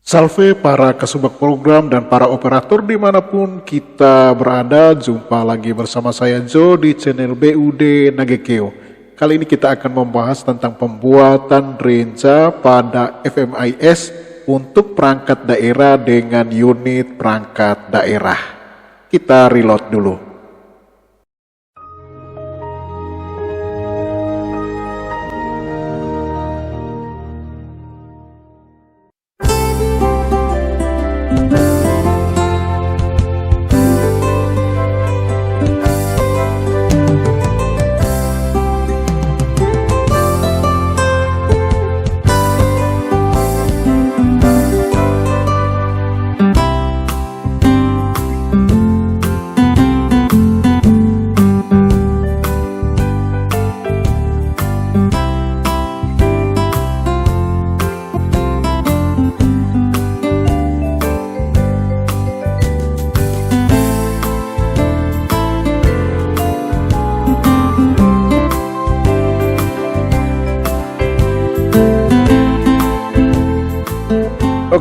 Salve para kasubag program dan para operator dimanapun kita berada, jumpa lagi bersama saya Joe di channel BUD Nagekeo. Kali ini kita akan membahas tentang pembuatan renca pada FMIS untuk perangkat daerah dengan unit perangkat daerah. Kita reload dulu.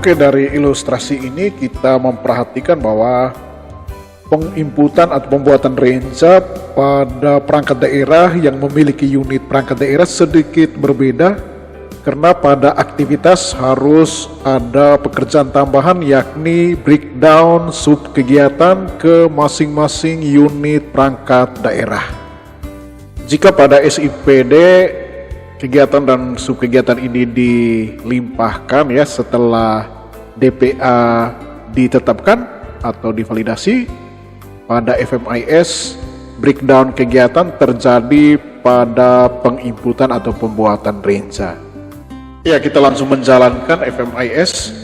Oke, dari ilustrasi ini kita memperhatikan bahwa penginputan atau pembuatan renca pada perangkat daerah yang memiliki unit perangkat daerah sedikit berbeda karena pada aktivitas harus ada pekerjaan tambahan yakni breakdown sub kegiatan ke masing-masing unit perangkat daerah. Jika pada SIPD kegiatan dan subkegiatan ini dilimpahkan ya setelah DPA ditetapkan atau divalidasi, pada FMIS breakdown kegiatan terjadi pada penginputan atau pembuatan renca. Ya, kita langsung menjalankan FMIS.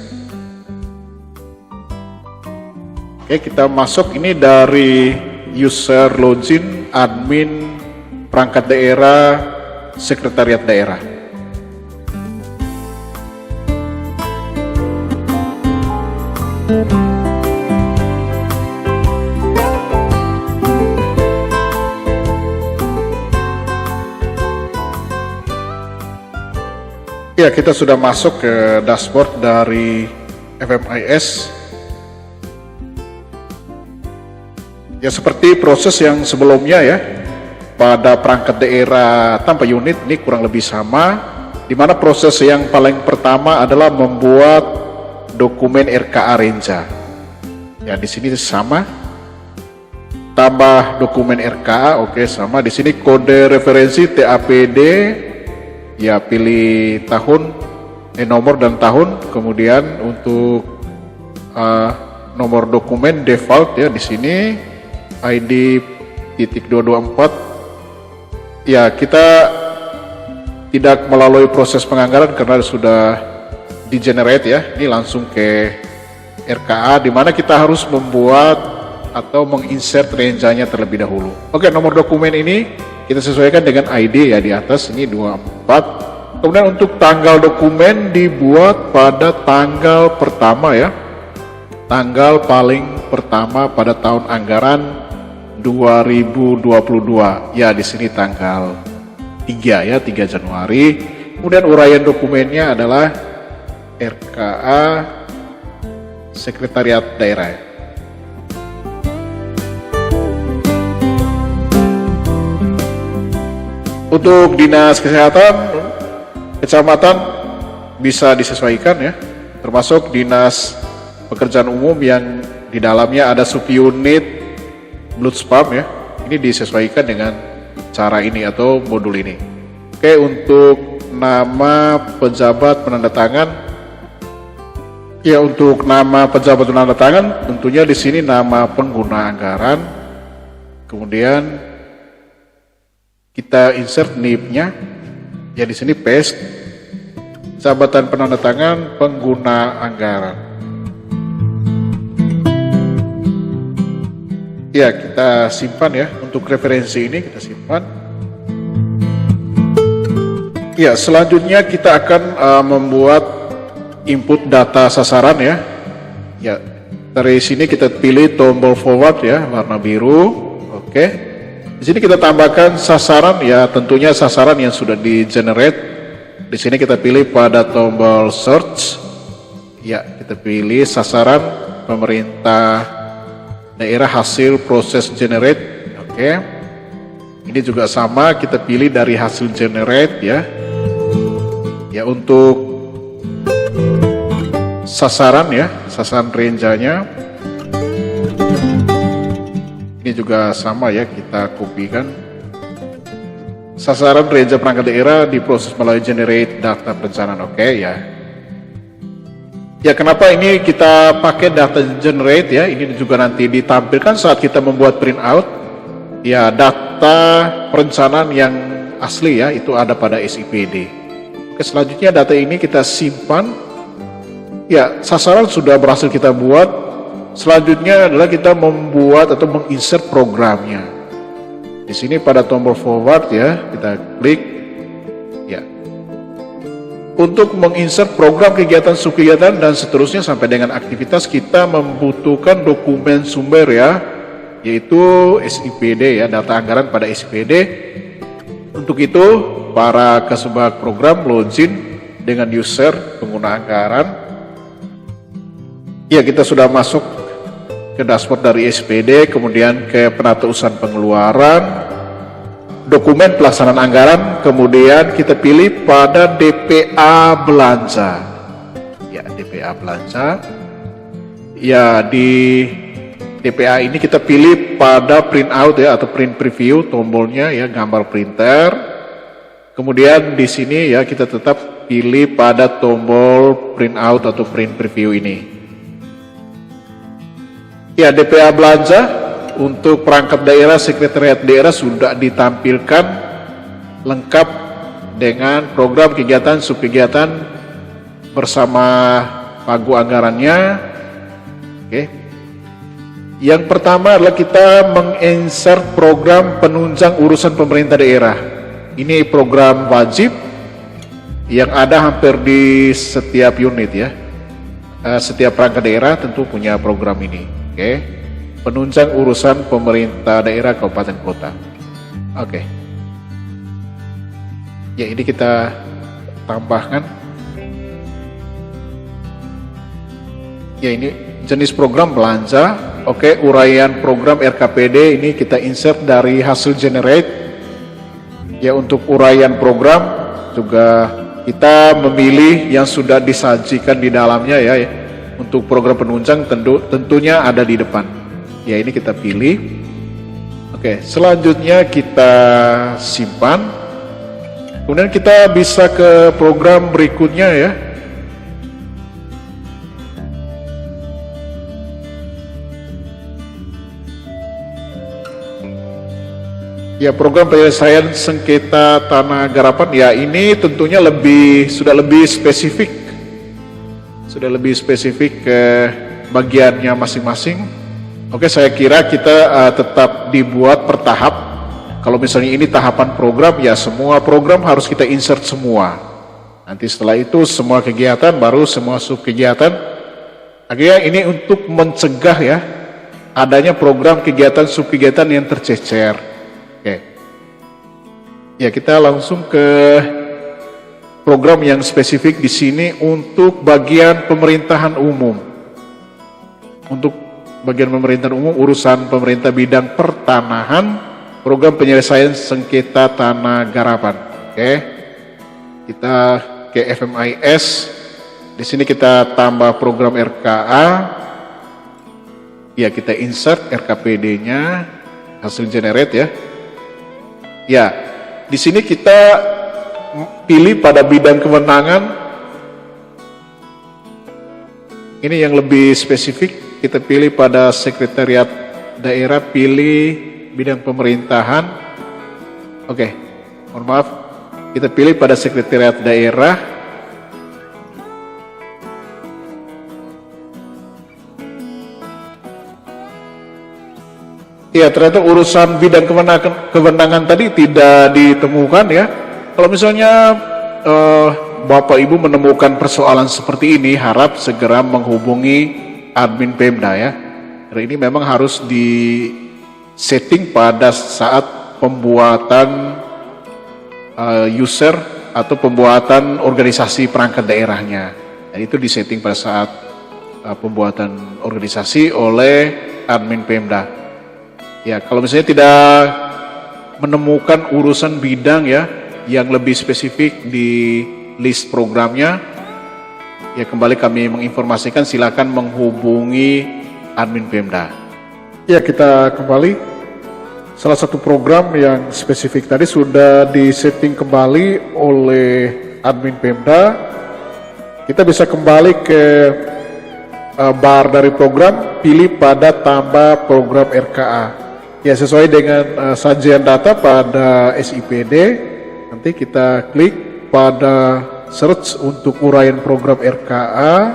Oke, kita masuk ini dari user login admin perangkat daerah sekretariat daerah. Ya, kita sudah masuk ke dashboard dari FMIS. Ya, seperti proses yang sebelumnya ya. Pada perangkat daerah tanpa unit ini kurang lebih sama, di mana proses yang paling pertama adalah membuat dokumen RKA renca. Ya, di sini sama. Tambah dokumen RKA, oke sama. Di sini kode referensi TAPD, ya pilih tahun, nomor dan tahun. Kemudian untuk nomor dokumen default ya di sini ID .224. Ya, kita tidak melalui proses penganggaran karena sudah di-generate ya. Ini langsung ke RKA di mana kita harus membuat atau menginsert rencanya terlebih dahulu. Oke, nomor dokumen ini kita sesuaikan dengan ID ya di atas ini 24. Kemudian untuk tanggal dokumen dibuat pada tanggal pertama ya. Tanggal paling pertama pada tahun anggaran 2022 ya, di sini tanggal 3 ya, 3 Januari. Kemudian uraian dokumennya adalah RKA sekretariat daerah. Untuk dinas kesehatan kecamatan bisa disesuaikan ya, termasuk dinas pekerjaan umum yang di dalamnya ada subunit blood spam ya, ini disesuaikan dengan cara ini atau modul ini. Oke, untuk nama pejabat penandatangan, ya untuk nama pejabat penandatangan tentunya di sini nama pengguna anggaran, kemudian kita insert NIP-nya, ya di sini paste, jabatan penandatangan pengguna anggaran. Ya, kita simpan ya, untuk referensi ini kita simpan. Ya, selanjutnya kita akan membuat input data sasaran ya. Ya, dari sini kita pilih tombol forward ya, warna biru. Oke. Di sini kita tambahkan sasaran ya, tentunya sasaran yang sudah di generate. Di sini kita pilih pada tombol search. Ya, kita pilih sasaran pemerintah daerah hasil proses generate. Oke. Ini juga sama, kita pilih dari hasil generate ya. Ya, untuk sasaran ya, sasaran range-nya. Ini juga sama ya, kita kopikan. Sasaran range perangkat daerah diproses melalui generate data perencanaan. Oke ya. Ya, kenapa ini kita pakai data generate ya? Ini juga nanti ditampilkan saat kita membuat printout. Ya, data perencanaan yang asli ya, itu ada pada SIPD. Oke, selanjutnya data ini kita simpan. Ya, sasaran sudah berhasil kita buat. Selanjutnya adalah kita membuat atau menginsert programnya. Di sini pada tombol forward ya, kita klik. Ya. Untuk menginsert program kegiatan, subkegiatan dan seterusnya sampai dengan aktivitas, kita membutuhkan dokumen sumber ya, yaitu SIPD ya, data anggaran pada SIPD. Untuk itu, para kasubag program login dengan user pengguna anggaran. Ya, kita sudah masuk ke dashboard dari SIPD, kemudian ke penata usahaan pengeluaran, dokumen pelaksanaan anggaran, kemudian kita pilih pada DPA belanja. Ya, DPA belanja. Ya, di DPA ini kita pilih pada printout ya, atau print preview, tombolnya ya, gambar printer. Kemudian di sini ya, kita tetap pilih pada tombol printout atau print preview ini. Ya, DPA belanja untuk perangkat daerah, sekretariat daerah sudah ditampilkan lengkap dengan program kegiatan, subkegiatan bersama pagu anggarannya. Oke. Yang pertama adalah kita menginsert program penunjang urusan pemerintah daerah. Ini program wajib yang ada hampir di setiap unit ya. Setiap perangkat daerah tentu punya program ini. Oke. Penunjang urusan pemerintah daerah kabupaten kota. Oke. Ya, ini kita tambahkan. Ya, ini jenis program belanja. Oke, uraian program RKPD ini kita insert dari hasil generate. Ya, untuk uraian program juga kita memilih yang sudah disajikan di dalamnya ya. Untuk program penunjang tentunya ada di depan. Ya, ini kita pilih. Oke, selanjutnya kita simpan. Kemudian kita bisa ke program berikutnya ya. Ya, program penyelesaian sengketa tanah garapan ya, ini tentunya sudah lebih spesifik. Sudah lebih spesifik ke bagiannya masing-masing. Oke, saya kira kita tetap dibuat per tahap. Kalau misalnya ini tahapan program, ya semua program harus kita insert semua. Nanti setelah itu semua kegiatan, baru semua subkegiatan. Akhirnya ini untuk mencegah ya adanya program kegiatan subkegiatan yang tercecer. Oke. Ya, kita langsung ke program yang spesifik di sini untuk bagian pemerintahan umum. Untuk bagian pemerintahan umum, urusan pemerintah bidang pertanahan, program penyelesaian sengketa tanah garapan. Oke, kita ke FMIS. Di sini kita tambah program RKA. Ya, kita insert RKPD-nya, hasil generate ya. Ya, di sini kita pilih pada bidang kewenangan. Ini yang lebih spesifik. Kita pilih pada sekretariat daerah, pilih bidang pemerintahan. Oke, mohon maaf. Kita pilih pada sekretariat daerah. Ya, ternyata urusan bidang kewenangan tadi tidak ditemukan ya. Kalau misalnya Bapak Ibu menemukan persoalan seperti ini, harap segera menghubungi admin Pemda ya. Karena ini memang harus di setting pada saat pembuatan user atau pembuatan organisasi perangkat daerahnya. Dan itu disetting pada saat pembuatan organisasi oleh admin Pemda. Ya, kalau misalnya tidak menemukan urusan bidang ya yang lebih spesifik di list programnya, ya kembali kami menginformasikan, silakan menghubungi admin Pemda. Ya, kita kembali. Salah satu program yang spesifik tadi sudah disetting kembali oleh admin Pemda. Kita bisa kembali ke bar dari program, pilih pada tambah program RKA. Ya, sesuai dengan sajian data pada SIPD, nanti kita klik pada search untuk uraian program RKA.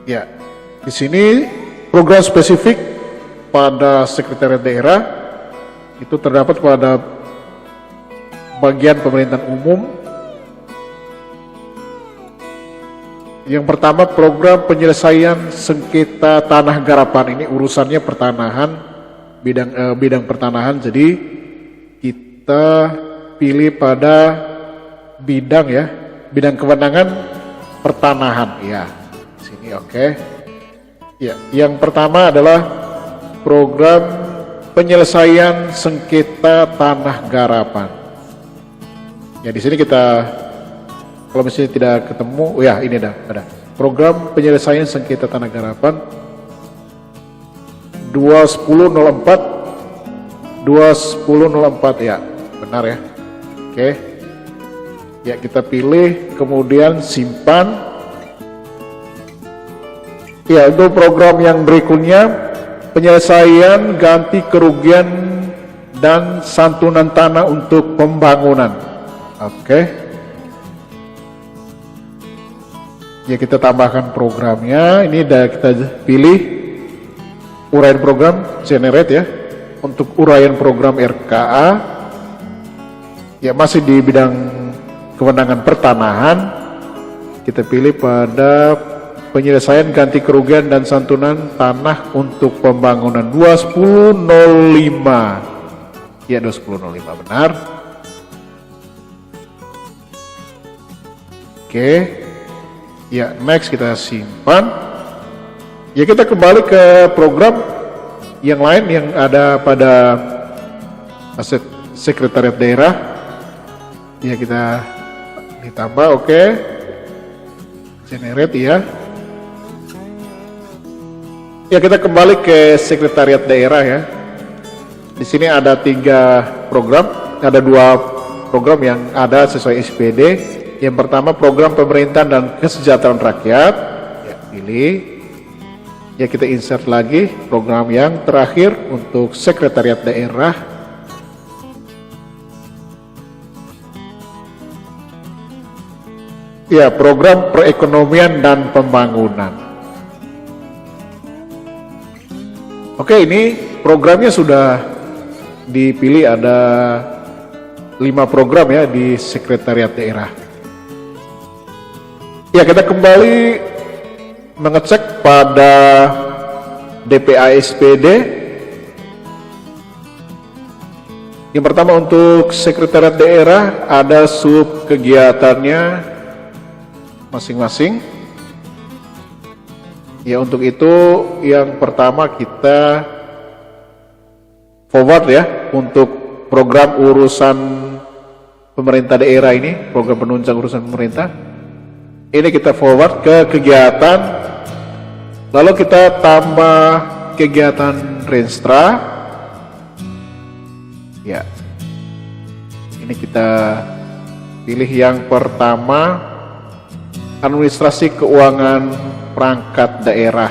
Ya, di sini program spesifik pada sekretariat daerah itu terdapat pada bagian pemerintahan umum. Yang pertama, program penyelesaian sengketa tanah garapan. Ini urusannya pertanahan, bidang pertanahan. Jadi kita pilih pada bidang ya, bidang kewenangan pertanahan. Ya, sini oke. Ya, yang pertama adalah program penyelesaian sengketa tanah garapan. Ya, di sini kita, kalau misalnya tidak ketemu, ya ini ada program penyelesaian sengketa tanah garapan 2004 ya, benar ya. Oke, ya kita pilih, kemudian simpan. Ya, untuk program yang berikutnya, penyelesaian ganti kerugian dan santunan tanah untuk pembangunan. Oke. Ya, kita tambahkan programnya. Ini udah kita pilih uraian program, generate ya. Untuk uraian program RKA, ya masih di bidang kewenangan pertanahan. Kita pilih pada penyelesaian ganti kerugian dan santunan tanah untuk pembangunan 2005. Ya, 2005 benar. Oke. Ya, next kita simpan. Ya, kita kembali ke program yang lain yang ada pada aset sekretariat daerah. Ya, kita ditambah, oke. Generate ya. Ya, kita kembali ke sekretariat daerah ya. Di sini ada 3 program, ada 2 program yang ada sesuai SPD. Yang pertama, program pemerintahan dan kesejahteraan rakyat. Ya, pilih. Ya, kita insert lagi program yang terakhir untuk sekretariat daerah. Ya, program perekonomian dan pembangunan. Oke, ini programnya sudah dipilih, ada 5 program ya di sekretariat daerah. Ya, kita kembali mengecek pada DPA SPD. Yang pertama, untuk sekretariat daerah ada sub kegiatannya masing-masing. Ya, untuk itu yang pertama kita forward ya untuk program urusan pemerintah daerah ini, program penunjang urusan pemerintah. Ini kita forward ke kegiatan, lalu kita tambah kegiatan Renstra. Ya, ini kita pilih yang pertama, administrasi keuangan perangkat daerah.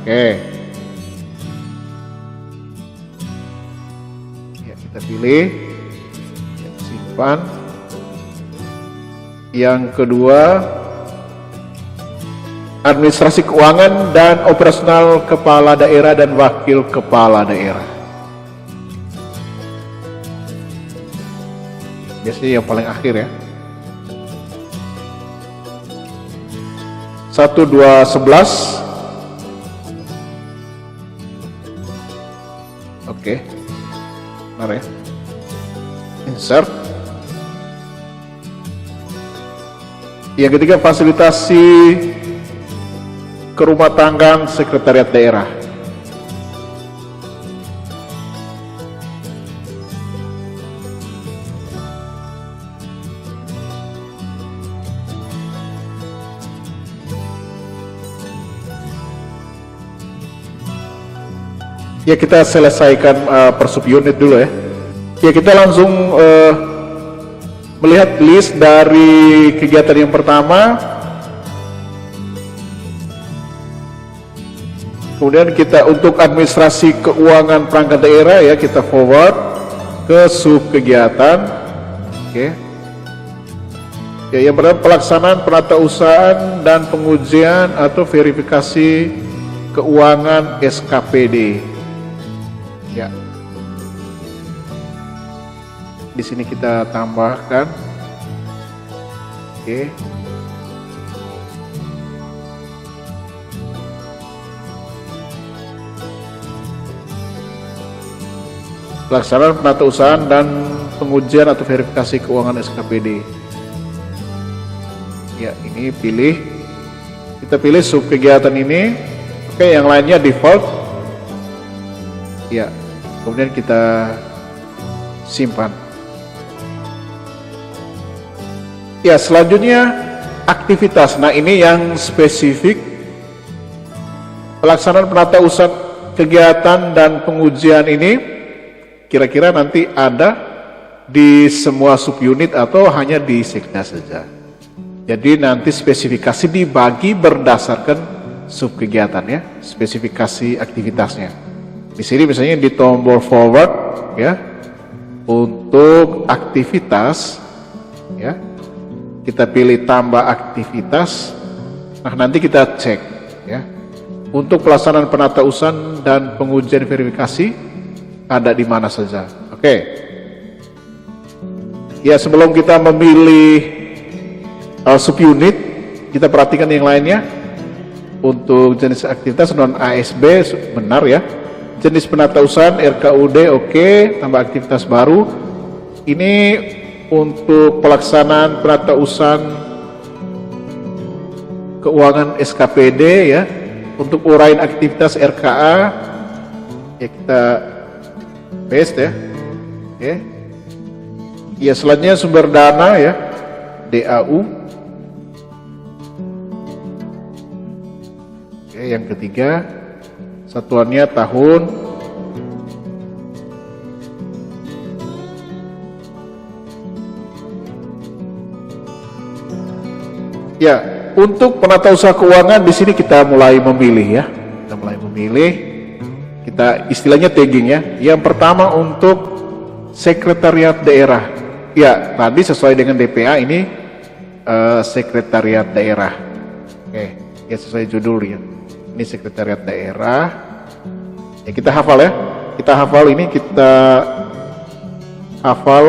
Oke. Ya, kita pilih, simpan. Yang kedua, administrasi keuangan dan operasional kepala daerah dan wakil kepala daerah. Biasanya yang paling akhir ya. 1, 2, 11. Oke. Benar ya. Insert. Yang ketiga, fasilitasi kerumah tanggaan sekretariat daerah. Ya, kita selesaikan per subunit dulu ya. Ya, kita langsung melihat list dari kegiatan yang pertama. Kemudian kita untuk administrasi keuangan perangkat daerah ya, kita forward ke sub kegiatan. Oke. Ya, yang pertama pelaksanaan penatausahaan dan pengujian atau verifikasi keuangan SKPD. Ya. Di sini kita tambahkan. Oke. Pelaksanaan penatausahaan dan pengujian atau verifikasi keuangan SKPD. Ya, ini pilih. Kita pilih sub kegiatan ini. Oke, yang lainnya default. Ya, kemudian kita simpan. Ya, selanjutnya aktivitas. Nah, ini yang spesifik. Pelaksanaan penatausahaan kegiatan dan pengujian ini kira-kira nanti ada di semua subunit atau hanya di sekda saja. Jadi nanti spesifikasi dibagi berdasarkan sub kegiatan ya, spesifikasi aktivitasnya. Di sini misalnya di tombol forward ya, untuk aktivitas ya, kita pilih tambah aktivitas. Nah, nanti kita cek ya. Untuk pelaksanaan penatausahaan dan pengujian verifikasi ada di mana saja. Oke. Ya, sebelum kita memilih subunit, kita perhatikan yang lainnya. Untuk jenis aktivitas non ASB benar ya. Jenis penatausahaan RKUD oke, tambah aktivitas baru. Ini untuk pelaksanaan penatausahaan keuangan SKPD ya. Untuk uraian aktivitas RKA ya, kita paste ya. Oke. Ya, selanjutnya sumber dana ya, DAU. Oke, yang ketiga satuannya tahun. Ya, untuk penatausaha keuangan di sini kita mulai memilih ya. Kita mulai memilih. Kita istilahnya tagging ya. Yang pertama untuk sekretariat daerah. Ya, tadi sesuai dengan DPA ini sekretariat daerah. Oke, ya sesuai judulnya. Ini sekretariat daerah. Ya, kita hafal ya. Kita hafal ini, kita hafal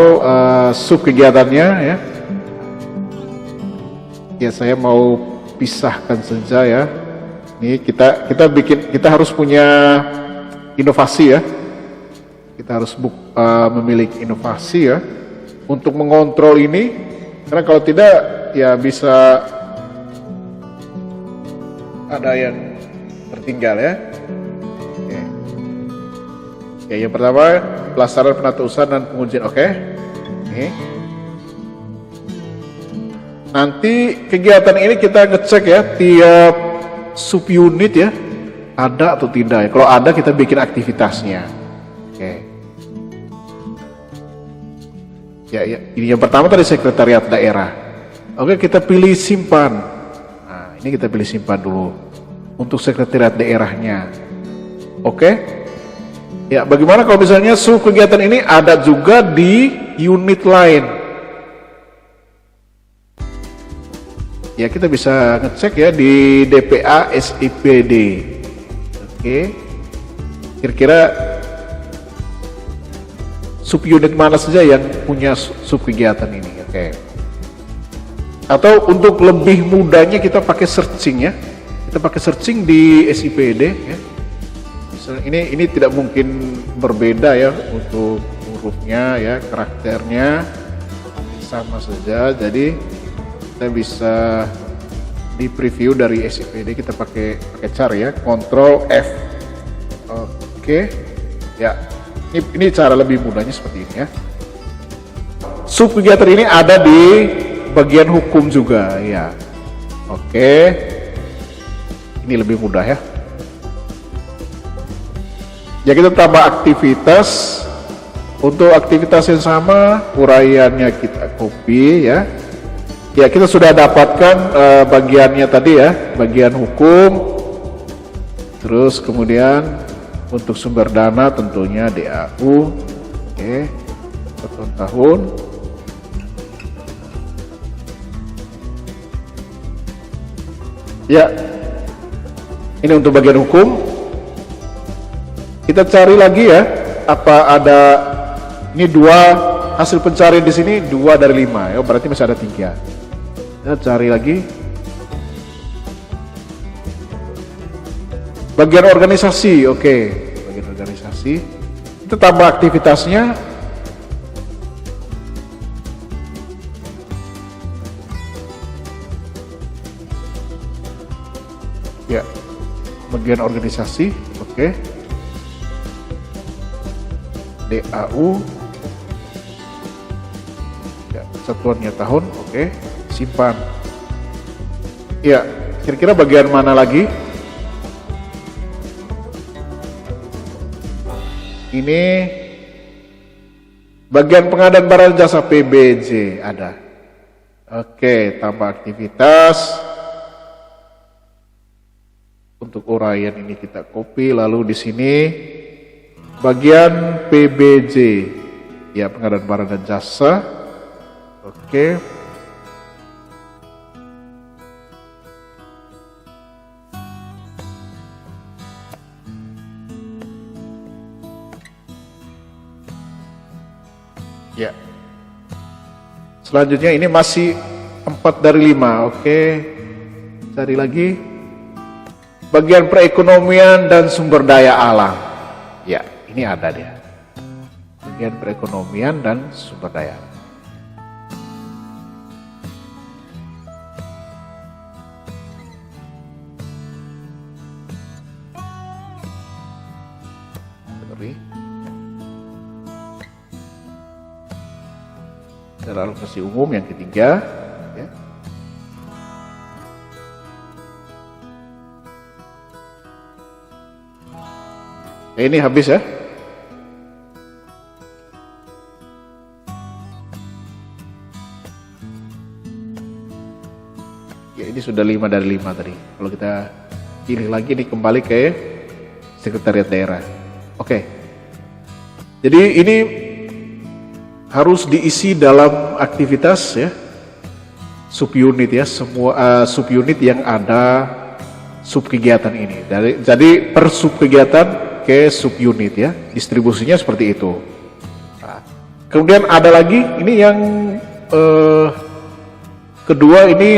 sub kegiatannya ya. Ya, saya mau pisahkan saja ya. Ini kita harus punya inovasi ya. Kita harus memiliki inovasi ya untuk mengontrol ini, karena kalau tidak ya bisa ada yang tertinggal ya. Oke. Ya, yang pertama pelaksanaan penatausahaan dan pengujian. Oke. Ini. Nanti kegiatan ini kita ngecek ya tiap subunit ya, ada atau tidak ya. Kalau ada kita bikin aktivitasnya. Oke. Ya, ini yang pertama tadi sekretariat daerah. Oke, kita pilih simpan. Nah, ini kita pilih simpan dulu untuk sekretariat daerahnya. Oke. Ya, bagaimana kalau misalnya sub kegiatan ini ada juga di unit lain? Ya, kita bisa ngecek ya di DPA SIPD. Oke. Kira-kira subunit mana saja yang punya sub kegiatan ini? Oke. Atau untuk lebih mudahnya kita pakai searching ya. Kita pakai searching di SIPD ya. Misalnya ini tidak mungkin berbeda ya untuk hurufnya ya, karakternya sama saja. Jadi kita kita bisa di preview dari SIPD, kita pakai char ya, Ctrl F. Oke, ya ini cara lebih mudahnya seperti ini ya. Sub kegiatan ini ada di bagian hukum juga ya. Oke, ini lebih mudah ya. Ya, kita tambah aktivitas. Untuk aktivitas yang sama, uraiannya kita copy ya. Ya, kita sudah dapatkan bagiannya tadi ya, bagian hukum. Terus kemudian untuk sumber dana tentunya DAU. Oke, tahun. Ya, ini untuk bagian hukum. Kita cari lagi ya, apa ada ini 2 hasil pencarian di sini 2 dari 5 ya, berarti masih ada 3. Kita cari lagi bagian organisasi. Oke, bagian organisasi kita tambah aktivitasnya. Ya, bagian organisasi. Oke, DAU ya, satuannya tahun. Oke, simpan. Ya, kira-kira bagian mana lagi? Ini bagian pengadaan barang jasa PBJ ada. Oke, tambah aktivitas. Untuk uraian ini kita copy, lalu di sini bagian PBJ ya, pengadaan barang dan jasa. Oke, ya, selanjutnya ini masih 4 dari 5. Oke, cari lagi bagian perekonomian dan sumber daya alam. Ya, ini ada dia, bagian perekonomian dan sumber daya. Dan alokasi umum yang ketiga ya. Ini habis ya. Ya, ini sudah 5 dari 5 tadi. Kalau kita pilih lagi nih, kembali ke sekretariat daerah. Oke. Jadi ini harus diisi dalam aktivitas ya, subunit ya, semua subunit yang ada sub kegiatan ini. Jadi per sub kegiatan ke subunit ya, distribusinya seperti itu. Nah, kemudian ada lagi ini yang kedua, ini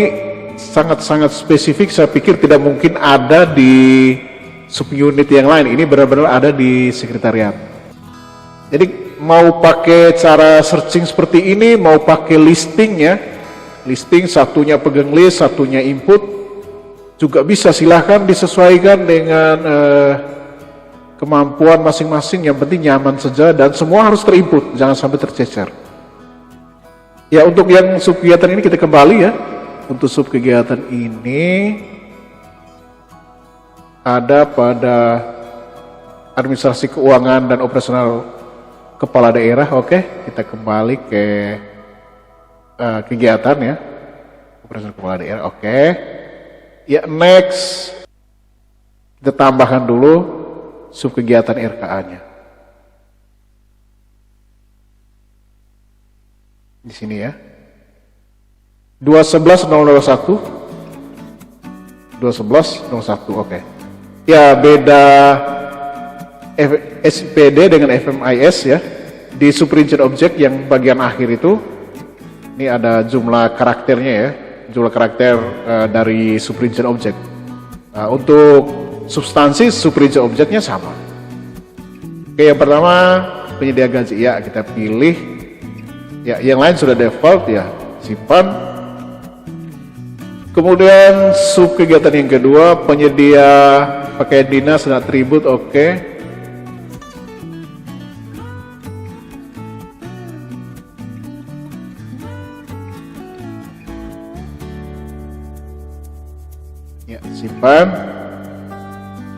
sangat-sangat spesifik. Saya pikir tidak mungkin ada di subunit yang lain. Ini benar-benar ada di sekretariat. Jadi mau pakai cara searching seperti ini, mau pakai listing ya, listing satunya pegang list, satunya input, juga bisa. Silahkan disesuaikan dengan kemampuan masing-masing, yang penting nyaman saja dan semua harus terinput, jangan sampai tercecer. Ya, untuk yang sub kegiatan ini kita kembali ya. Untuk sub kegiatan ini ada pada administrasi keuangan dan operasional kepala daerah. Oke, kita kembali ke kegiatan ya, operasional kepala daerah. Oke, ya, next kita tambahkan dulu sub kegiatan RKA-nya di sini ya, 211001 2101. Oke, ya, beda SPD dengan FMIS ya. Di Superingent Object yang bagian akhir itu, ini ada jumlah karakternya ya, jumlah karakter dari Superingent Object. Untuk substansi Superingent Object-nya sama. Oke, yang pertama penyedia gaji ya, kita pilih ya, yang lain sudah default ya, simpan. Kemudian sub kegiatan yang kedua, penyedia pakaian dinas dan atribut, oke. Ya, simpan.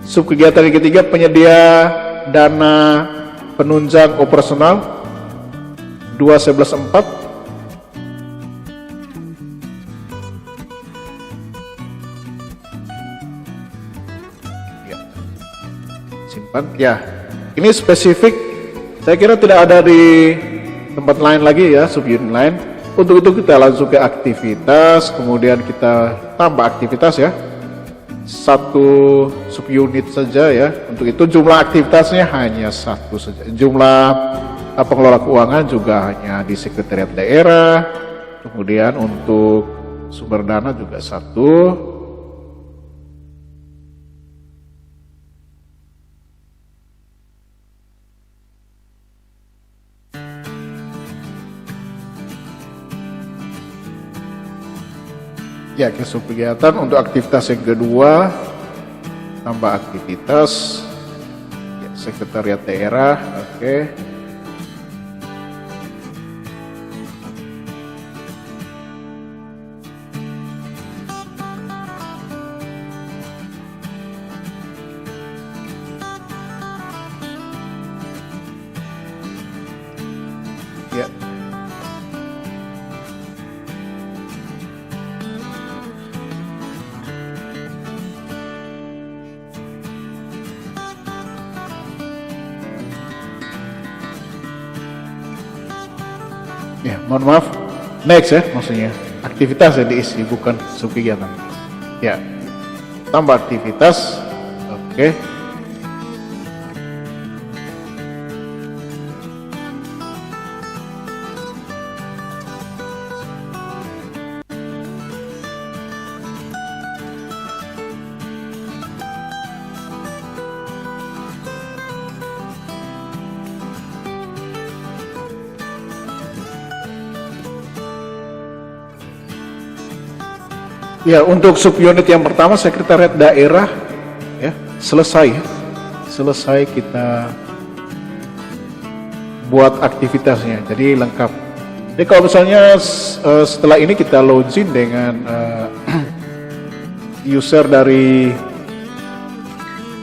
Sub kegiatan yang ketiga, penyedia dana penunjang operasional 2.11.4. Simpan. Ya, ini spesifik. Saya kira tidak ada di tempat lain lagi ya, subunit lain. Untuk itu kita langsung ke aktivitas, kemudian kita tambah aktivitas ya. Satu subunit saja ya. Untuk itu jumlah aktivitasnya hanya satu saja. Jumlah pengelola keuangan juga hanya di sekretariat daerah. Kemudian untuk sumber dana juga satu. Ya, ke kegiatan untuk aktivitas yang kedua, tambah aktivitas ya, sekretariat daerah, oke. Ya. Ya, mohon maaf. Next ya, maksudnya aktivitas yang diisi, bukan subkegiatan. Ya, tambah aktivitas. Oke. Ya, untuk subunit yang pertama sekretariat daerah ya, selesai ya. Selesai kita buat aktivitasnya. Jadi lengkap. Jadi kalau misalnya setelah ini kita login dengan user dari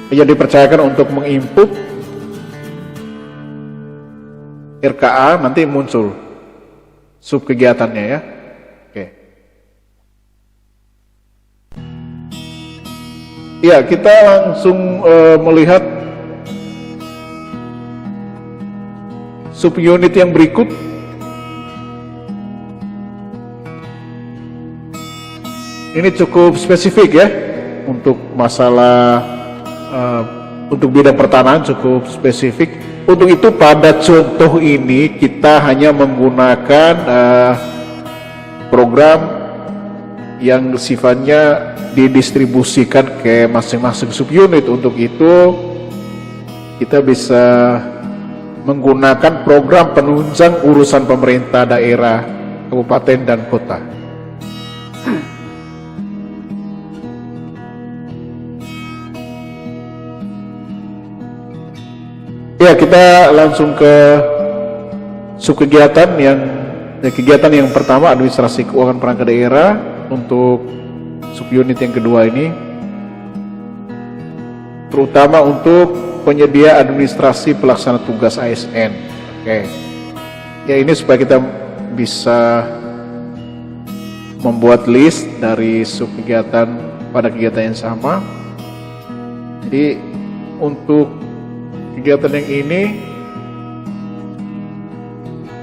yang dipercayakan untuk menginput RKA, nanti muncul sub kegiatannya ya. Oke. Ya, kita langsung melihat subunit yang berikut. Ini cukup spesifik ya untuk masalah untuk bidang pertanahan, cukup spesifik. Untuk itu pada contoh ini kita hanya menggunakan program yang sifatnya didistribusikan ke masing-masing subunit. Untuk itu kita bisa menggunakan program penunjang urusan pemerintah daerah, kabupaten dan kota. Ya, kita langsung ke subkegiatan yang pertama, administrasi keuangan perangkat daerah. Untuk subunit yang kedua ini terutama untuk penyedia administrasi pelaksana tugas ASN. Oke. Ya, ini supaya kita bisa membuat list dari subkegiatan pada kegiatan yang sama. Jadi untuk kegiatan yang ini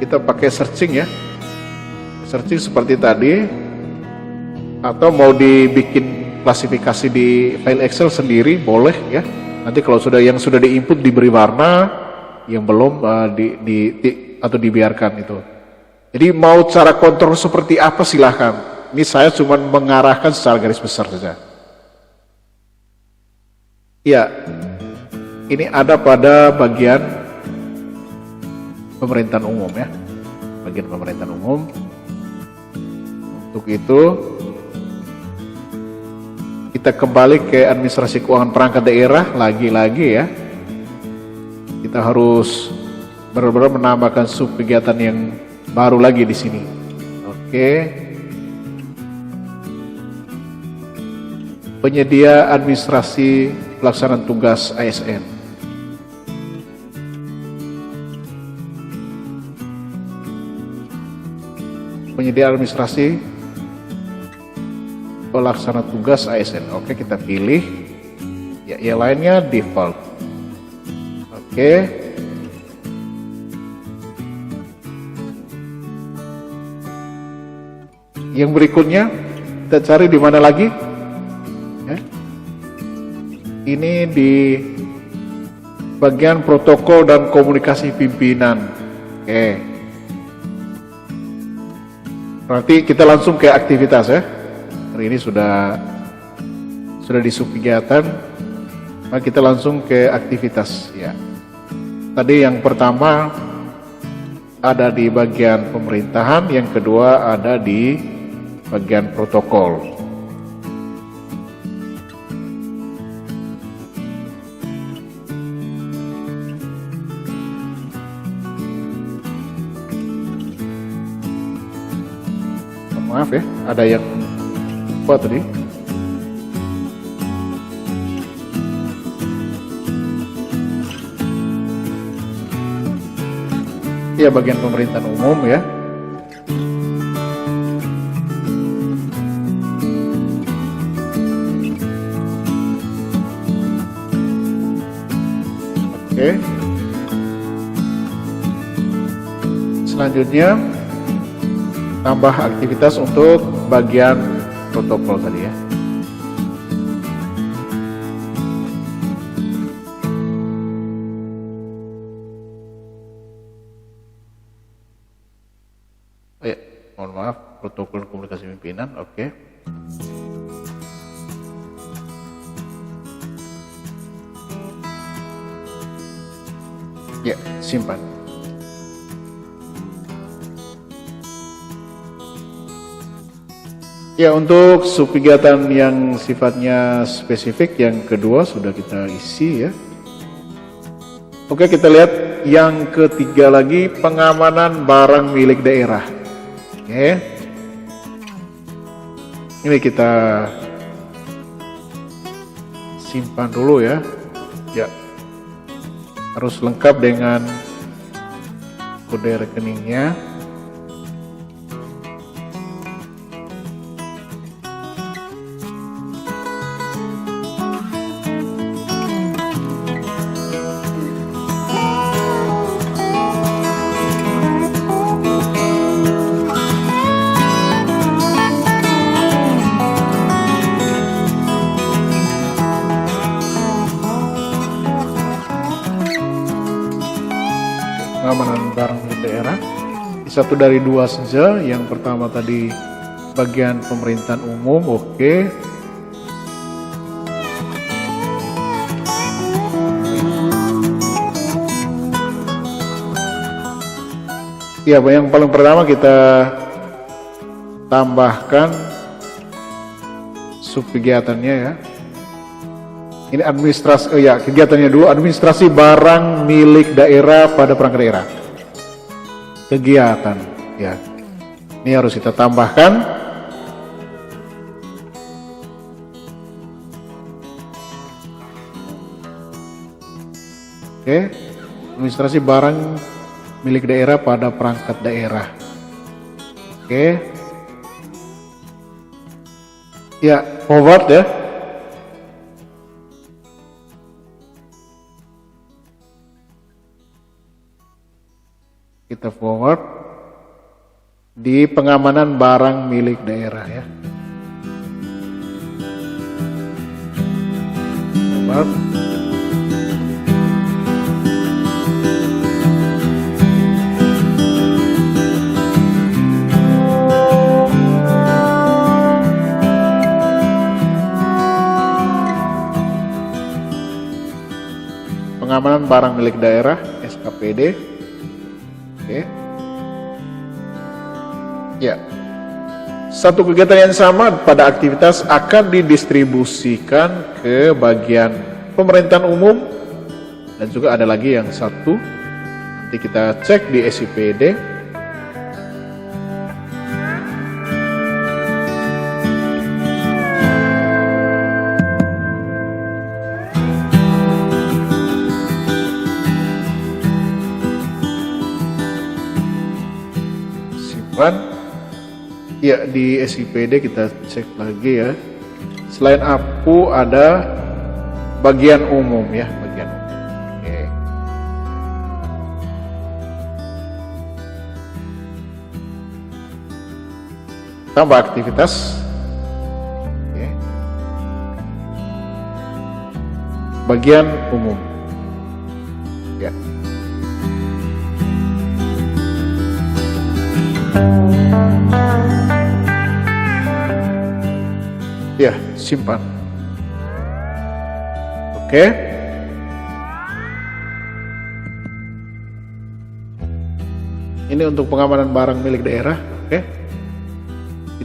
kita pakai searching ya. Searching seperti tadi, atau mau dibikin klasifikasi di file Excel sendiri boleh ya. Nanti kalau yang sudah diinput diberi warna, yang belum atau dibiarkan itu. Jadi mau cara kontrol seperti apa silahkan. Ini saya cuma mengarahkan secara garis besar saja. Ya, ini ada pada bagian pemerintahan umum ya. Bagian pemerintahan umum. Untuk itu kita kembali ke administrasi keuangan perangkat daerah lagi-lagi ya. Kita harus benar-benar menambahkan sub kegiatan yang baru lagi di sini. Oke. Penyedia administrasi pelaksanaan tugas ASN. Penyedia administrasi pelaksana tugas ASN. Oke, kita pilih. Ya, yang lainnya default. Oke. Yang berikutnya kita cari di mana lagi? Ya. Ini di bagian protokol dan komunikasi pimpinan. Oke. Berarti kita langsung ke aktivitas ya. Hari ini sudah di sub kegiatan. Maka kita langsung ke aktivitas ya. Tadi yang pertama ada di bagian pemerintahan, yang kedua ada di bagian protokol. Maaf ya, ada yang lupa tadi. Ya, bagian pemerintahan umum ya. Oke. Selanjutnya tambah aktivitas untuk bagian protokol tadi ya. Oh ya, mohon maaf, protokol komunikasi pimpinan, oke. Ya, simpan. Ya, untuk sub kegiatan yang sifatnya spesifik yang kedua sudah kita isi ya. Oke, kita lihat yang ketiga lagi, pengamanan barang milik daerah. Oke. Ini kita simpan dulu ya. Ya. Harus lengkap dengan kode rekeningnya. Pengamanan barang milik daerah. Satu dari dua saja. Yang pertama tadi bagian pemerintahan umum, oke. Ya, yang paling pertama kita tambahkan sub kegiatannya ya. Ini administrasi, ya kegiatannya dulu, administrasi barang milik daerah pada perangkat daerah. Kegiatan, ya. Ini harus kita tambahkan. Oke, administrasi barang milik daerah pada perangkat daerah. Oke. Ya, forward ya. Kita forward di pengamanan barang milik daerah ya. Forward. Pengamanan barang milik daerah SKPD. Oke. Ya. Satu kegiatan yang sama pada aktivitas akan didistribusikan ke bagian pemerintahan umum, dan juga ada lagi yang satu, nanti kita cek di SIPD. Simpan. Ya, di SIPD kita cek lagi ya. Selain APU ada bagian umum ya, bagian umum. Oke. Tambah aktivitas. Oke. Bagian umum. Ya. Ya, simpan. Oke. Ini untuk pengamanan barang milik daerah. Oke.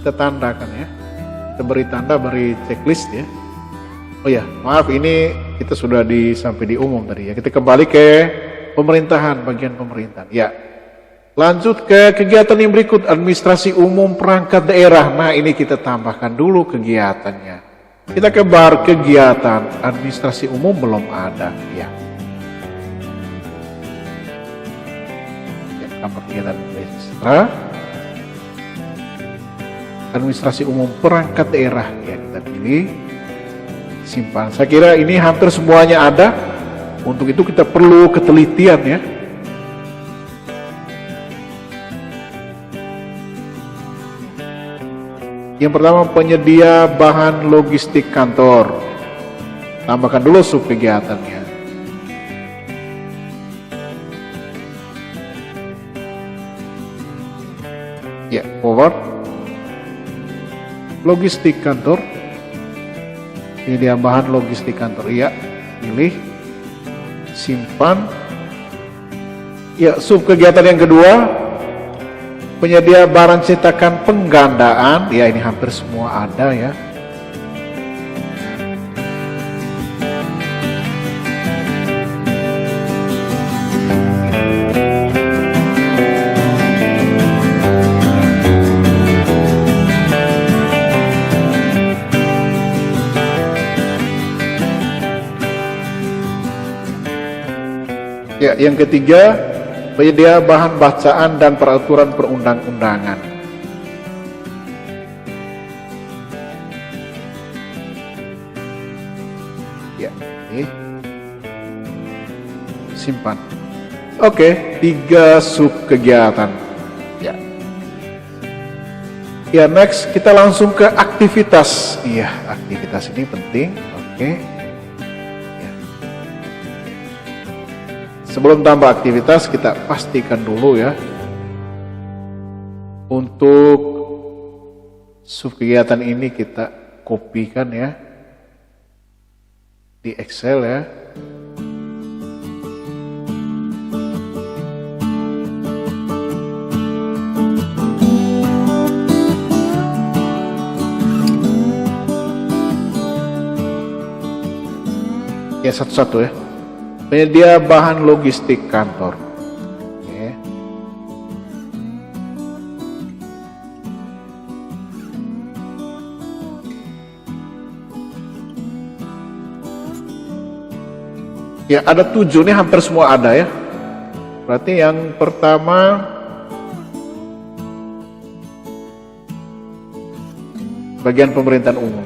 Kita tandakan ya. Kita beri tanda, beri checklist ya. Oh ya, maaf, ini kita sudah sampai di umum tadi ya. Kita kembali ke pemerintahan, bagian pemerintahan. Ya. Lanjut ke kegiatan yang berikut, administrasi umum perangkat daerah. Nah, ini kita tambahkan dulu kegiatannya. Kita ke bar kegiatan, administrasi umum belum ada. Ya, kamar kegiatan ekstra, administrasi umum perangkat daerah. Ya, kita pilih, simpan. Saya kira ini hampir semuanya ada. Untuk itu kita perlu ketelitian ya. Yang pertama, penyedia bahan logistik kantor. Tambahkan dulu sub kegiatannya. Ya, forward. Logistik kantor. Penyedia bahan logistik kantor. Iya, pilih. Simpan. Ya, sub kegiatan yang kedua, penyedia barang cetakan penggandaan. Ya, ini hampir semua ada ya. Ya, yang ketiga, penyedia bahan bacaan dan peraturan perundang-undangan. Ya, ini simpan. Oke, 3 sub kegiatan. Ya. Ya, next kita langsung ke aktivitas. Iya, aktivitas ini penting. Oke. Sebelum tambah aktivitas, kita pastikan dulu ya. Untuk sub kegiatan ini kita kopikan ya di Excel ya. Ya, satu-satu ya. Penyedia bahan logistik kantor. Oke. Ya, ada 7 nih, hampir semua ada ya. Berarti yang pertama bagian pemerintahan umum.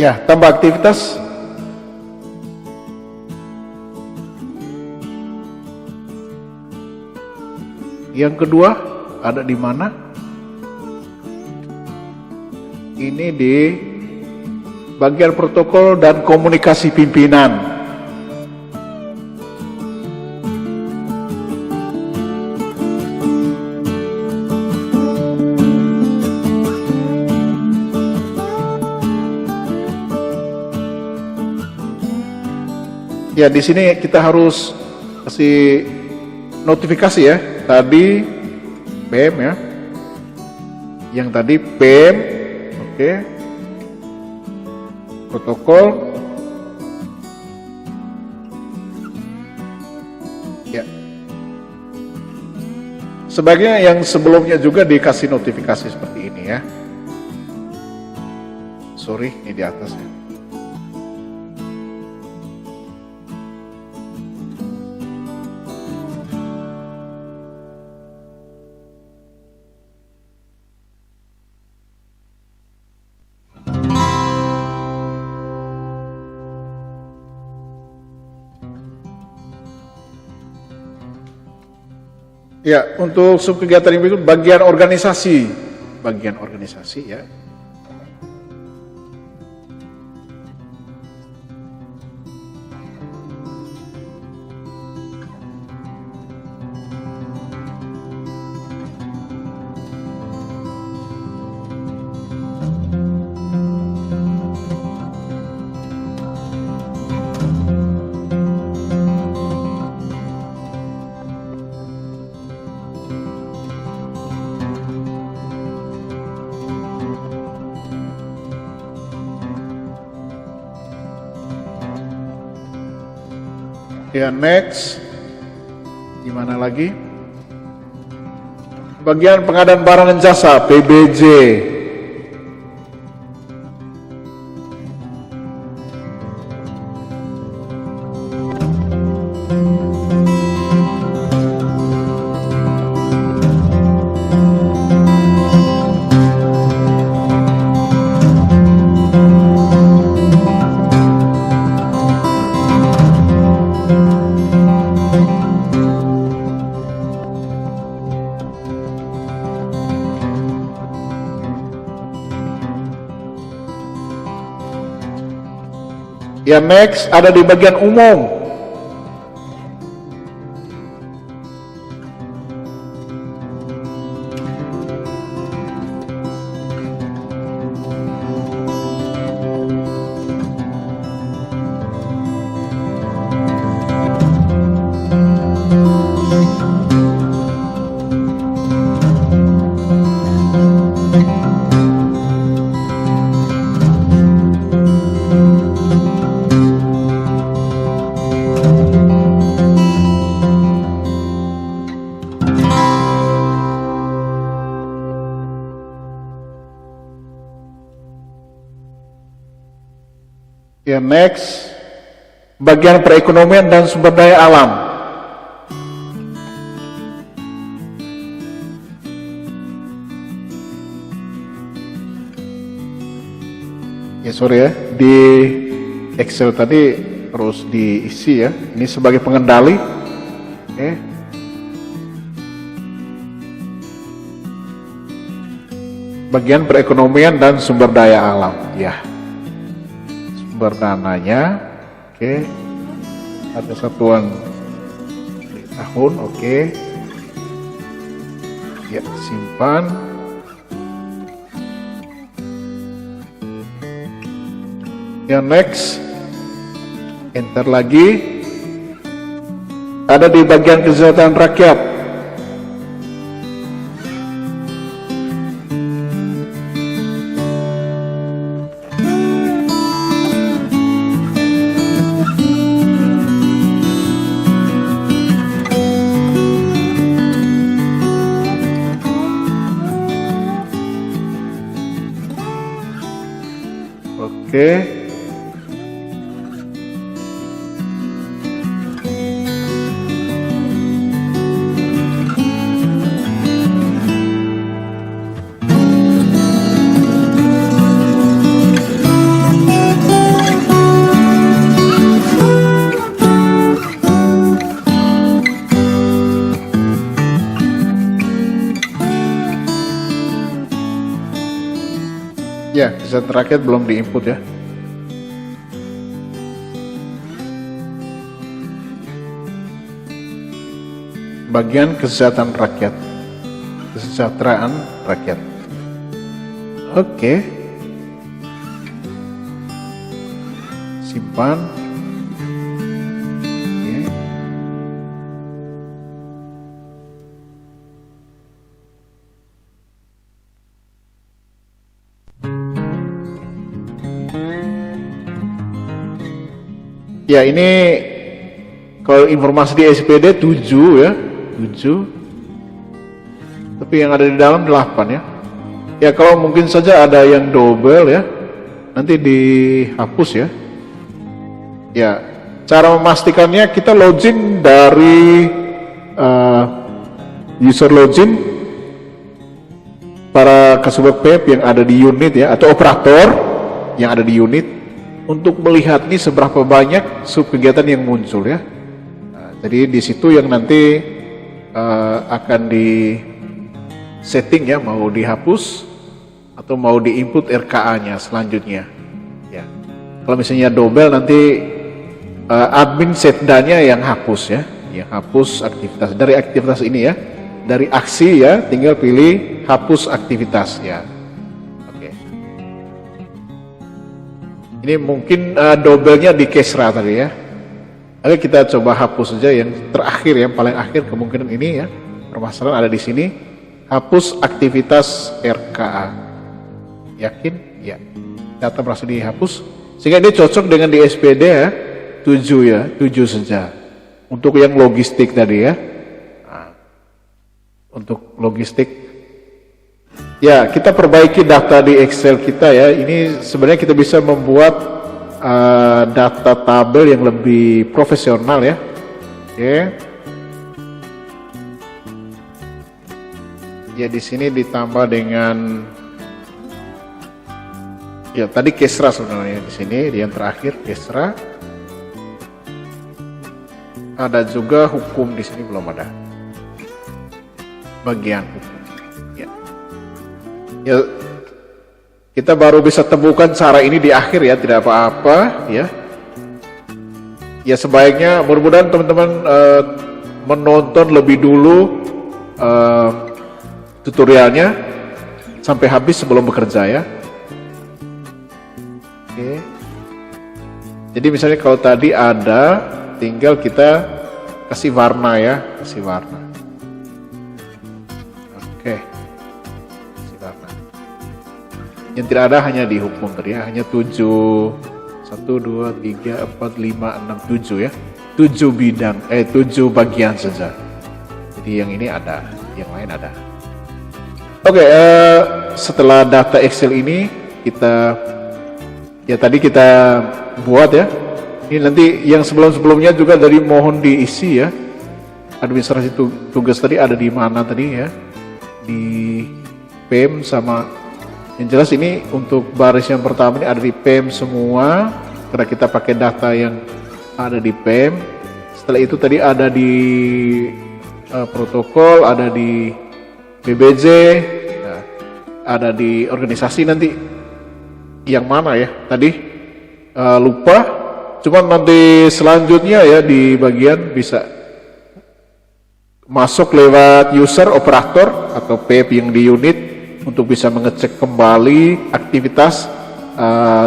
Ya, tambah aktivitas. Yang kedua ada di mana? Ini di bagian protokol dan komunikasi pimpinan. Ya, di sini kita harus kasih notifikasi ya. Tadi PM ya. Yang tadi PM, oke. Protokol. Ya. Sebaiknya yang sebelumnya juga dikasih notifikasi seperti ini ya. Sorry, ini di atas ya. Ya, untuk subkegiatan itu bagian organisasi ya. Ya, next. Gimana lagi? Bagian pengadaan barang dan jasa, PBJ. Ya, next ada di bagian umum. Ya, next bagian perekonomian dan sumber daya alam. Ya, sorry ya, di Excel tadi harus diisi ya. Ini sebagai pengendali. Oke. Bagian perekonomian dan sumber daya alam. Ya. Berdananya, oke, ada satuan tahun, oke, ya, simpan, ya, next, enter lagi, ada di bagian kesejahteraan rakyat. Oke. Ya, kesehatan rakyat belum diinput ya. bagian kesejahteraan rakyat. Kesejahteraan rakyat. Oke. Simpan. Oke. Ya, ini kalau informasi di SPD 7 ya, 7. Tapi yang ada di dalam 8 ya. Ya, kalau mungkin saja ada yang double ya, nanti dihapus ya. Ya, cara memastikannya kita login dari user login para Kasubag PEP yang ada di unit ya, atau operator yang ada di unit untuk melihat nih seberapa banyak sub kegiatan yang muncul ya. Nah, jadi di situ yang nanti akan di setting ya, mau dihapus atau mau diinput RKA-nya selanjutnya. Ya, kalau misalnya double nanti admin setdanya yang hapus ya, yang hapus aktivitas dari aktivitas ini ya, dari aksi ya, tinggal pilih hapus aktivitas ya. Ini mungkin double-nya di Kesra tadi ya. Oke, kita coba hapus saja yang terakhir, yang paling akhir kemungkinan ini ya. Permasalahan ada di sini. Hapus aktivitas RKA. Yakin? Ya. Data berhasil dihapus. Sehingga ini cocok dengan di SPD ya. 7 ya, 7 saja. Untuk yang logistik tadi ya. Nah, untuk logistik. Ya, kita perbaiki data di Excel kita ya. Ini sebenarnya kita bisa membuat data tabel yang lebih profesional ya. Oke. Ya, di sini ditambah dengan ya tadi Kesra sebenarnya di sini, di yang terakhir Kesra. Ada juga hukum di sini belum ada. Bagian hukum. Ya, kita baru bisa temukan cara ini di akhir ya, tidak apa-apa ya. Ya, sebaiknya mudah-mudahan teman-teman menonton lebih dulu tutorialnya sampai habis sebelum bekerja ya. Oke. Jadi misalnya kalau tadi ada, tinggal kita kasih warna ya, kasih warna. Oke. Yang tidak ada hanya di hukum tadi ya, hanya 7, 1, 2, 3, 4, 5, 6, 7 ya. 7 bidang, 7 bagian saja. Jadi yang ini ada, yang lain ada. Oke, setelah data Excel ini kita, ya tadi kita buat ya. Ini nanti yang sebelum-sebelumnya juga dari mohon diisi ya. Administrasi tugas tadi ada di mana tadi ya. Di PEM sama. Yang jelas ini untuk baris yang pertama ini ada di PEM semua, karena kita pakai data yang ada di PEM. Setelah itu tadi ada di protokol, ada di BBJ, nah, ada di organisasi nanti. Yang mana ya? Tadi lupa, cuma nanti selanjutnya ya di bagian bisa masuk lewat user operator atau PEP yang di unit, untuk bisa mengecek kembali aktivitas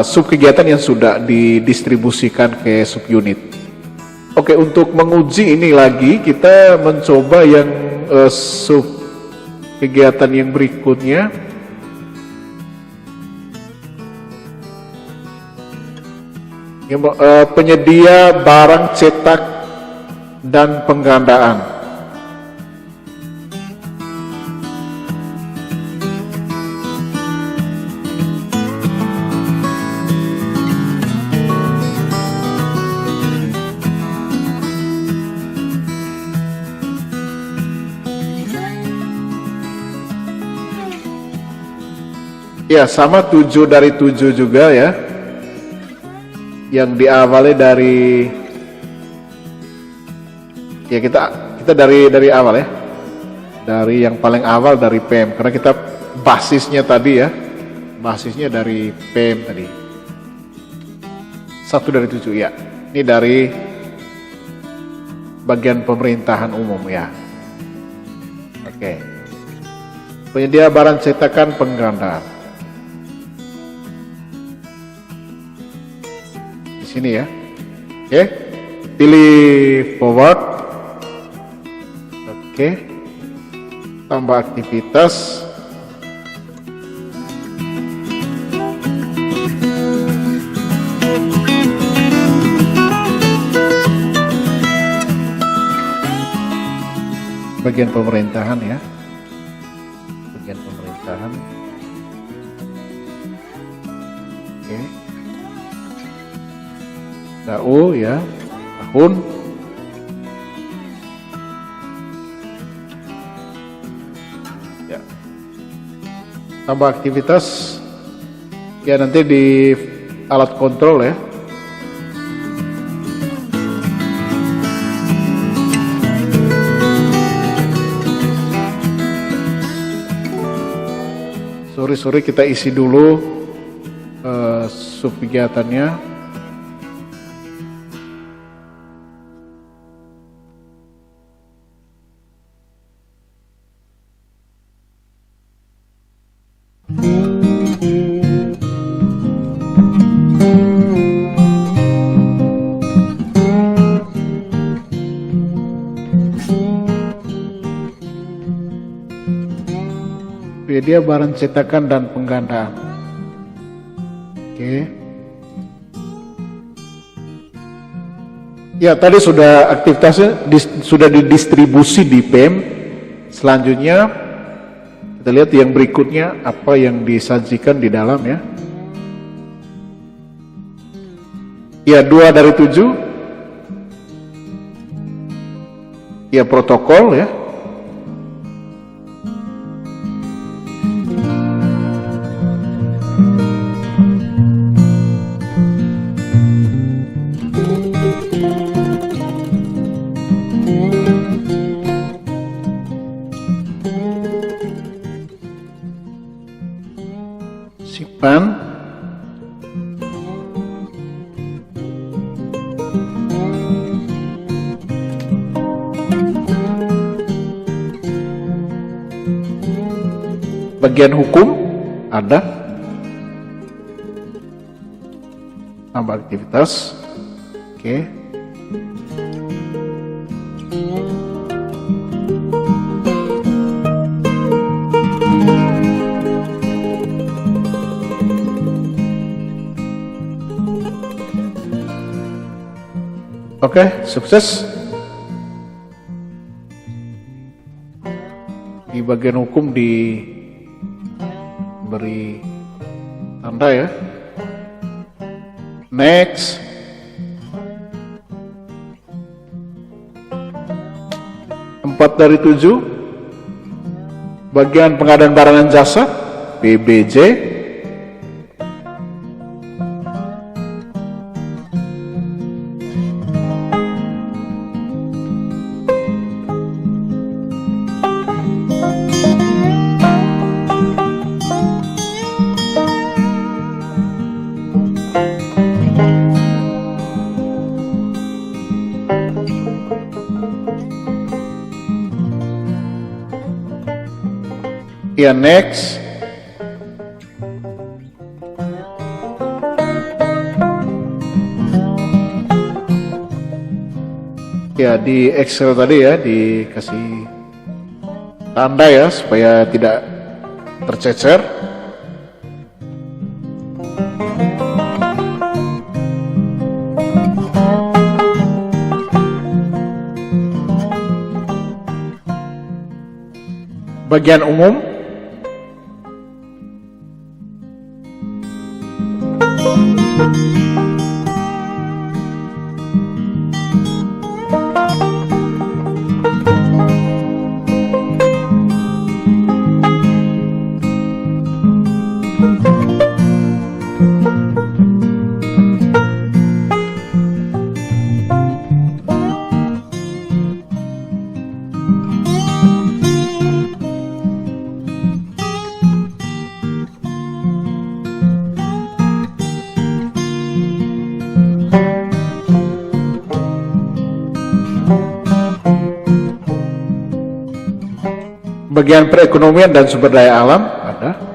sub kegiatan yang sudah didistribusikan ke subunit. Oke, untuk menguji ini lagi kita mencoba yang sub kegiatan yang berikutnya. Penyedia barang cetak dan penggandaan. Ya, sama 7 dari 7 juga ya. Yang diawali dari, ya kita dari awal ya. Dari yang paling awal dari PEM, karena kita basisnya tadi ya. Basisnya dari PEM tadi. 1 dari 7 ya. Ini dari bagian pemerintahan umum ya. Oke. Penyedia barang cetakan penggandaan. Di sini ya. Oke. Pilih forward. Oke. Tambah aktivitas. Bagian pemerintahan ya. Bagian pemerintahan. Oke. DAO ya. Tahun. Ya. Tambah aktivitas. Ya nanti di alat kontrol ya. Sore kita isi dulu sub kegiatannya. Dia barang cetakan dan penggandaan. Oke. Ya, tadi sudah aktivitasnya sudah didistribusi di PM. Selanjutnya kita lihat yang berikutnya apa yang disajikan di dalam ya. Ya, 2 dari 7. Ya, protokol ya. Simpan. Bagian hukum ada. Tambah aktivitas. Oke. Oke, sukses. Di bagian hukum diberi tanda ya. Next. Empat dari 7. Bagian pengadaan barang dan jasa, PBJ. Ya, next. Ya, di Excel tadi ya dikasih tanda ya supaya tidak tercecer. Bagian umum. Bagian perekonomian dan sumber daya alam ada.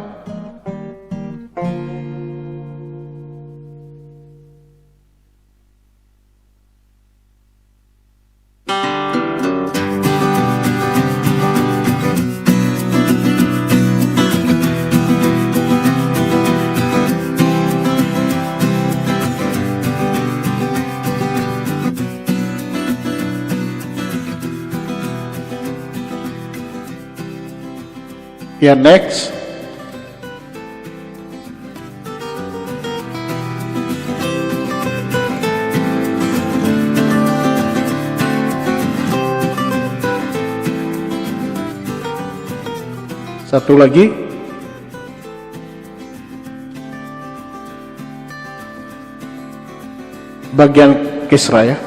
Ya, next. Satu lagi. Bagian kisra ya.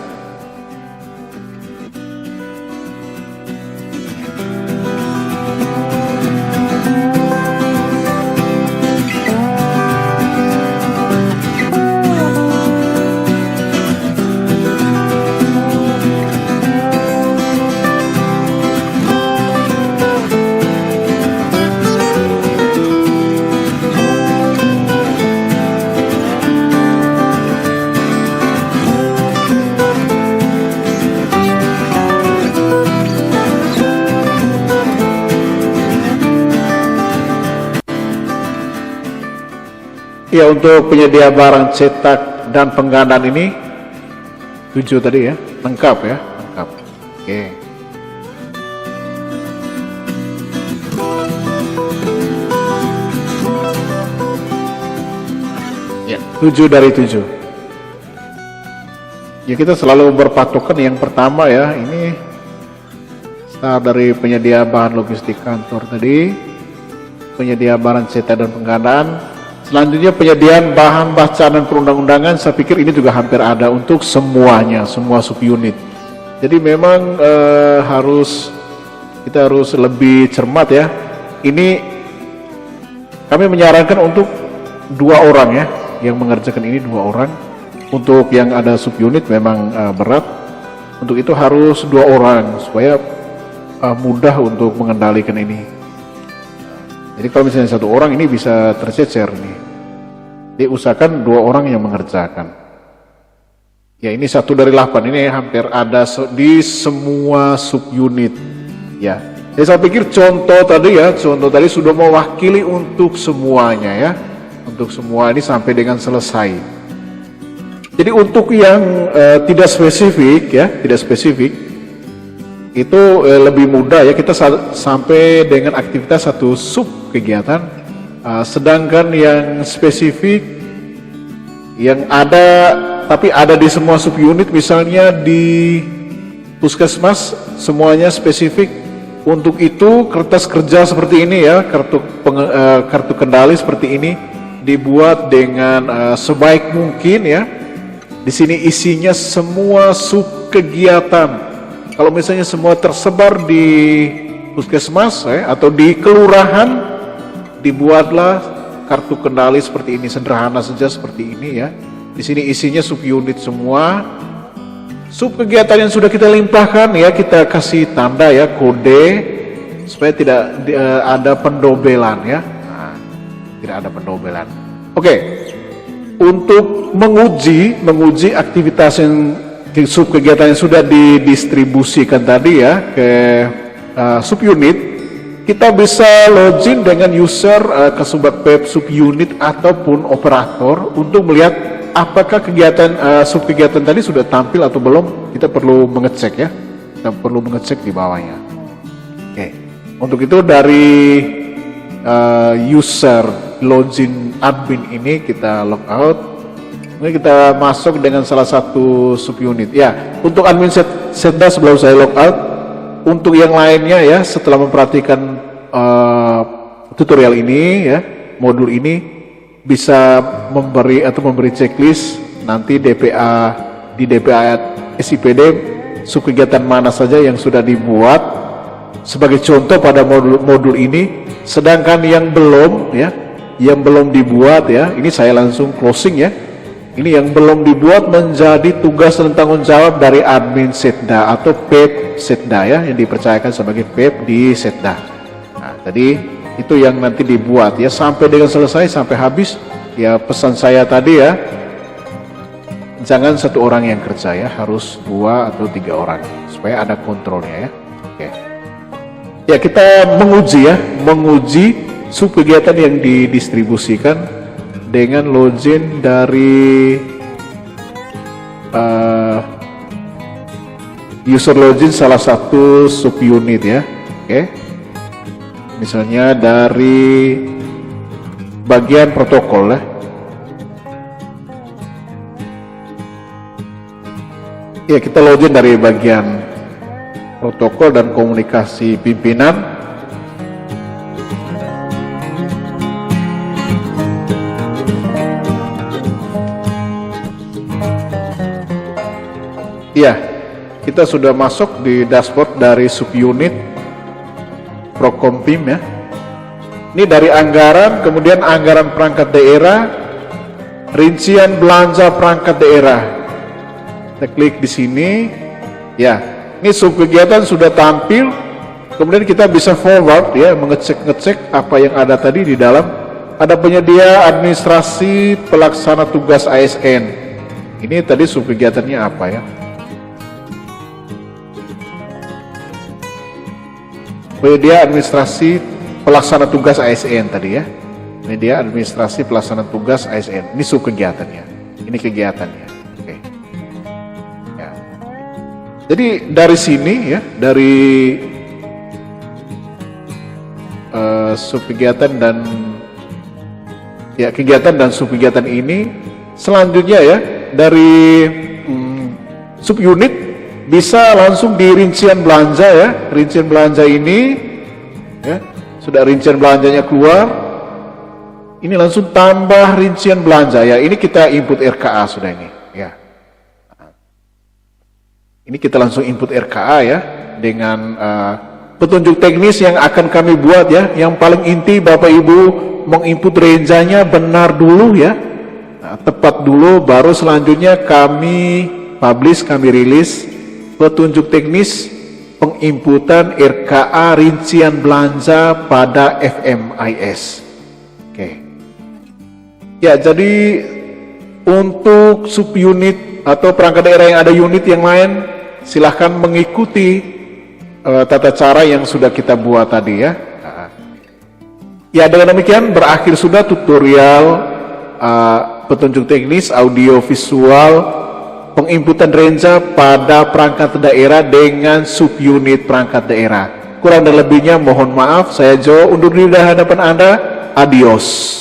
Ya, untuk penyedia barang cetak dan penggandaan ini 7 tadi ya, lengkap ya, lengkap. Oke. Ya, 7 dari 7. Ya, kita selalu berpatokan yang pertama ya, ini start dari penyedia bahan logistik kantor tadi, penyedia barang cetak dan penggandaan. Selanjutnya penyediaan bahan bacaan dan perundang-undangan, saya pikir ini juga hampir ada untuk semuanya, semua subunit. Jadi memang kita harus lebih cermat ya. Ini kami menyarankan untuk 2 orang ya, yang mengerjakan ini 2 orang. Untuk yang ada subunit memang berat. Untuk itu harus 2 orang supaya mudah untuk mengendalikan ini. Jadi kalau misalnya 1 orang ini bisa tercecer nih. Diusahakan 2 orang yang mengerjakan. Ya, ini 1 dari 8 ini hampir ada di semua subunit. Ya, jadi saya pikir contoh tadi sudah mewakili untuk semuanya ya, untuk semua ini sampai dengan selesai. Jadi untuk yang tidak spesifik ya, tidak spesifik itu lebih mudah ya, kita sampai dengan aktivitas 1 sub kegiatan. Sedangkan yang spesifik yang ada tapi ada di semua subunit, misalnya di puskesmas semuanya spesifik. Untuk itu kertas kerja seperti ini ya, kartu kendali seperti ini dibuat dengan sebaik mungkin ya. Di sini isinya semua sub kegiatan. Kalau misalnya semua tersebar di puskesmas ya, atau di kelurahan, dibuatlah kartu kendali seperti ini, sederhana saja seperti ini ya. Di sini isinya subunit semua. Sub kegiatan yang sudah kita limpahkan ya, kita kasih tanda ya, kode supaya tidak ada pendobelan ya. Nah, tidak ada pendobelan. Oke. Untuk menguji aktivitas yang sub kegiatan yang sudah didistribusikan tadi ya ke subunit, kita bisa login dengan user ke Subakpep subunit ataupun operator untuk melihat apakah sub kegiatan tadi sudah tampil atau belum. Kita perlu mengecek ya, kita perlu mengecek di bawahnya. Oke, untuk itu dari user login admin ini kita log out. Ini kita masuk dengan salah satu subunit ya. Untuk admin setda sebelum saya log out. Untuk yang lainnya ya, setelah memperhatikan tutorial ini ya, modul ini bisa memberi checklist nanti di DPA SIPD sub kegiatan mana saja yang sudah dibuat sebagai contoh pada modul ini. Sedangkan yang belum dibuat ya, ini saya langsung closing ya. Ini yang belum dibuat menjadi tugas dan tanggung jawab dari admin setda atau PEP setda ya, yang dipercayakan sebagai PEP di setda. Tadi itu yang nanti dibuat ya, sampai dengan selesai, sampai habis. Ya pesan saya tadi ya, jangan satu orang yang kerja ya, harus 2 atau 3 orang supaya ada kontrolnya ya. Oke. Ya kita menguji subkegiatan yang didistribusikan dengan login dari user login salah satu subunit ya. Oke. Misalnya dari bagian protokol ya. Ya kita login dari bagian protokol dan komunikasi pimpinan. Ya, kita sudah masuk di dashboard dari subunit Prokompim ya. Ini dari anggaran, kemudian anggaran perangkat daerah, rincian belanja perangkat daerah. Kita klik di sini, ya. Ini subkegiatan sudah tampil. Kemudian kita bisa forward ya, mengecek apa yang ada tadi di dalam. Ada penyedia administrasi pelaksana tugas ASN. Ini tadi subkegiatannya apa ya? Penyedia administrasi pelaksana tugas ASN tadi ya. Media administrasi pelaksana tugas ASN. Ini subkegiatannya. Ini kegiatannya. Oke. Ya. Jadi dari sini ya, dari subkegiatan dan ya kegiatan dan subkegiatan ini, selanjutnya ya dari subunit bisa langsung di rincian belanja ya. Rincian belanja ini ya, sudah rincian belanjanya keluar, ini langsung tambah rincian belanja ya. Ini kita input RKA sudah ini ya. Ini kita langsung input RKA ya dengan petunjuk teknis yang akan kami buat ya. Yang paling inti Bapak Ibu menginput range-nya benar dulu ya, tepat dulu, baru selanjutnya kami publish, kami rilis petunjuk teknis penginputan RKA rincian belanja pada FMIS. Oke. Ya, jadi untuk subunit atau perangkat daerah yang ada unit yang lain, silahkan mengikuti tata cara yang sudah kita buat tadi ya. Ya, dengan demikian berakhir sudah tutorial petunjuk teknis audio visual penginputan range pada perangkat daerah dengan subunit perangkat daerah. Kurang dan lebihnya mohon maaf. Saya Jo undur diri dari hadapan Anda. Adios.